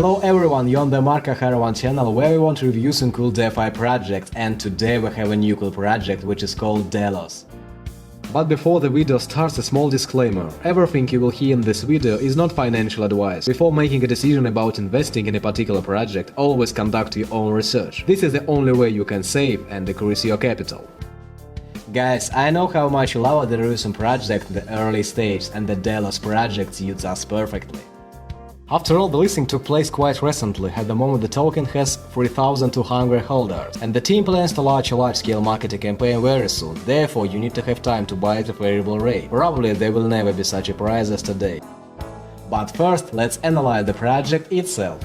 Hello everyone, you're on the Marka Haravan channel where we want to review some cool DeFi projects, and today we have a new cool project which is called Delos. But before the video starts, a small disclaimer. Everything you will hear in this video is not financial advice. Before making a decision about investing in a particular project, always conduct your own research. This is the only way you can save and increase your capital. Guys, I know how much you love the Redistribution project in the early stage, and the Delos project suits us perfectly. After all, the listing took place quite recently. At the moment the token has 3,200 holders, and the team plans to launch a large-scale marketing campaign very soon, therefore you need to have time to buy at a variable rate. Probably there will never be such a price as today. But first, let's analyze the project itself.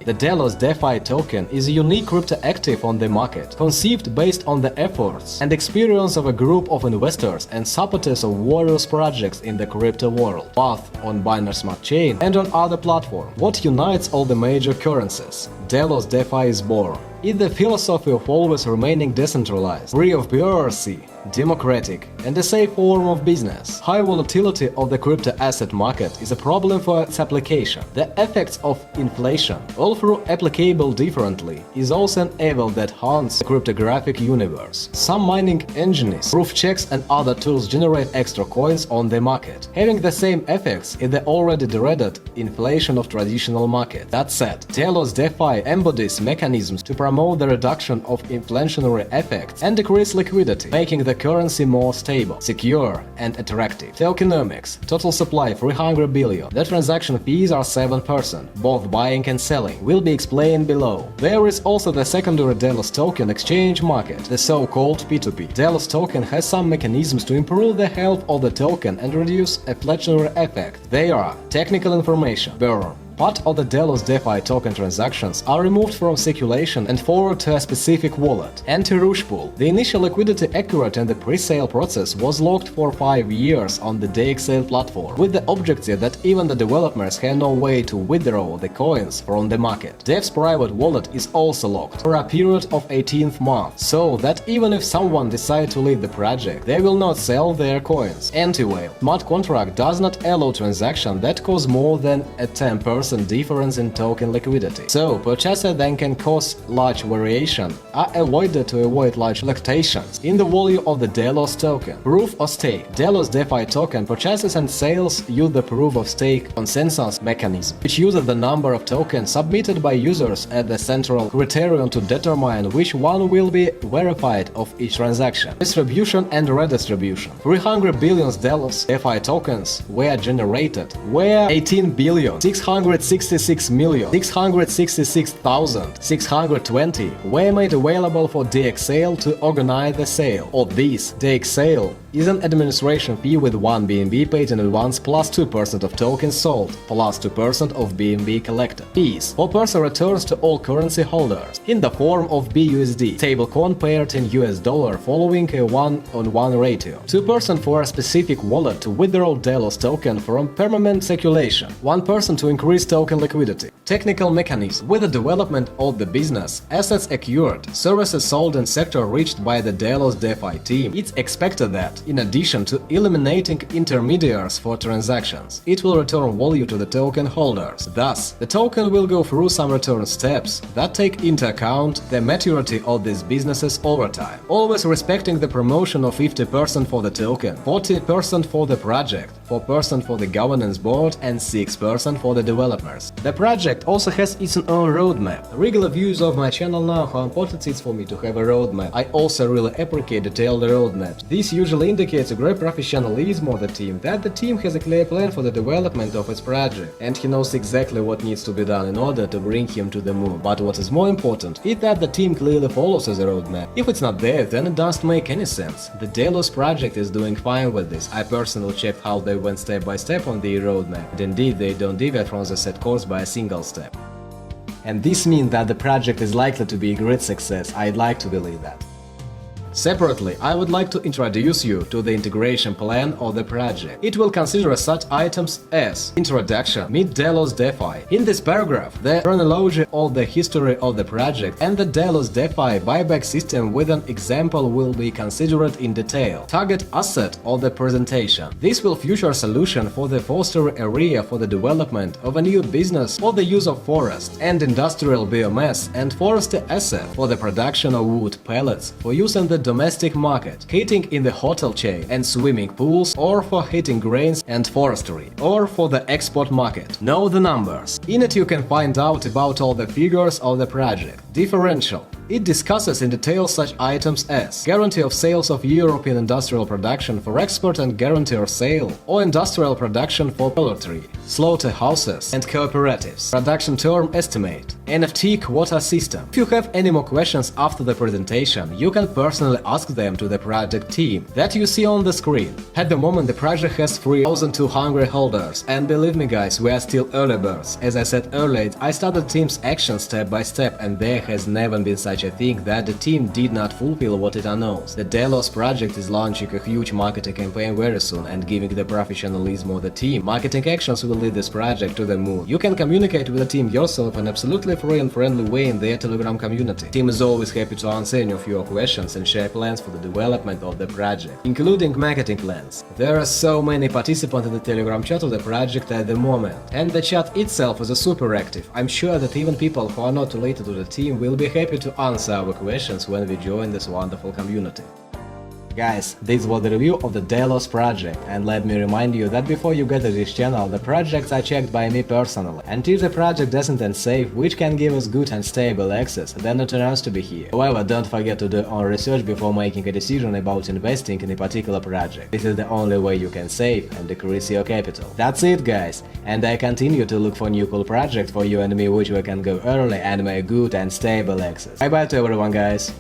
The Delos DeFi token is a unique crypto active on the market, conceived based on the efforts and experience of a group of investors and supporters of various projects in the crypto world, both on Binance Smart Chain and on other platforms. What unites all the major currencies? Delos DeFi is born. It's the philosophy of always remaining decentralized, free of bureaucracy, democratic, and a safe form of business. High volatility of the crypto asset market is a problem for its application. The effects of inflation, although applicable differently, is also an evil that haunts the cryptographic universe. Some mining engines, proof checks and other tools generate extra coins on the market, having the same effects in the already dreaded inflation of traditional market. That said, Delos DeFi embodies mechanisms to promote the reduction of inflationary effects and decrease liquidity, making the currency more stable, secure, and attractive. Tokenomics. Total supply 300 billion. The transaction fees are 7%. Both buying and selling will be explained below. There is also the secondary Delos token exchange market, the so-called P2P. Delos token has some mechanisms to improve the health of the token and reduce a inflationary effect. They are technical information, burn. Part of the Delos DeFi token transactions are removed from circulation and forwarded to a specific wallet. Anti-Rush pool. The initial liquidity accurate in the pre-sale process was locked for 5 years on the DXL platform, with the objective that even the developers have no way to withdraw the coins from the market. Dev's private wallet is also locked for a period of 18 months, so that even if someone decides to leave the project, they will not sell their coins. Anti-whale. Smart contract does not allow transactions that cause more than a 10% difference in token liquidity, so purchases then can cause large variation are avoided to avoid large fluctuations in the value of the Delos token. Proof of stake. Delos DeFi token purchases and sales use the proof of stake consensus mechanism, which uses the number of tokens submitted by users as the central criterion to determine which one will be verified of each transaction. Distribution and redistribution. 300 billion Delos DeFi tokens were generated, where 18,666,666,620 were made available for DXL to organize the sale. Of these, DXL is an administration fee with 1 BNB paid in advance plus 2% of tokens sold, plus 2% of BNB collected. Fees. 4% returns to all currency holders, in the form of BUSD, stablecoin paired in US dollar following a 1-on-1 ratio. 2% for a specific wallet to withdraw Delos token from permanent circulation. 1% to increase token liquidity. Technical mechanism. With the development of the business, assets acquired, services sold and sector reached by the Delos DeFi team, it's expected that, in addition to eliminating intermediaries for transactions, it will return value to the token holders. Thus, the token will go through some return steps that take into account the maturity of these businesses over time, always respecting the promotion of 50% for the token, 40% for the project, 4% for the governance board, and 6% for the developers. The project also has its own roadmap. Regular viewers of my channel know how important it is for me to have a roadmap. I also really appreciate detailed roadmaps. This usually indicates a great professionalism of the team, that the team has a clear plan for the development of its project, and he knows exactly what needs to be done in order to bring him to the moon. But what is more important is that the team clearly follows the roadmap. If it's not there, then it doesn't make any sense. The Delos project is doing fine with this. I personally checked how they went step by step on the roadmap, and indeed they don't deviate from the set course by a single step. And this means that the project is likely to be a great success. I'd like to believe that. Separately, I would like to introduce you to the integration plan of the project. It will consider such items as Introduction, Meet Delos DeFi. In this paragraph, the chronology of the history of the project and the Delos DeFi buyback system with an example will be considered in detail. Target asset of the presentation. This will feature a solution for the forestry area for the development of a new business for the use of forest and industrial biomass and forestry asset for the production of wood pellets for use in the domestic market, heating in the hotel chain and swimming pools, or for heating grains and forestry, or for the export market. Know the numbers. In it you can find out about all the figures of the project. Differential. It discusses in detail such items as guarantee of sales of European industrial production for export and guarantee of sale or industrial production for poultry, slaughterhouses and cooperatives, production term estimate, NFT quota system. If you have any more questions after the presentation, you can personally ask them to the project team that you see on the screen. At the moment the project has 3,200 holders, and believe me guys, we are still early birds. As I said earlier, I started team's action step by step, and there has never been such a thing that the team did not fulfill what it announced. The Delos project is launching a huge marketing campaign very soon and giving the professionalism of the team. Marketing actions will lead this project to the moon. You can communicate with the team yourself in absolutely free and friendly way in their Telegram community. Team is always happy to answer any of your questions and share plans for the development of the project, including marketing plans. There are so many participants in the Telegram chat of the project at the moment, and the chat itself is super active. I'm sure that even people who are not related to the team will be happy to answer our questions when we join this wonderful community. Guys, this was the review of the Delos project, and let me remind you that before you get to this channel, the projects are checked by me personally, and if the project doesn't end safe, which can give us good and stable access, then it turns to be here. However, don't forget to do own research before making a decision about investing in a particular project. This is the only way you can save and decrease your capital. That's it guys, and I continue to look for new cool projects for you and me which we can go early and make good and stable access. Bye bye to everyone guys.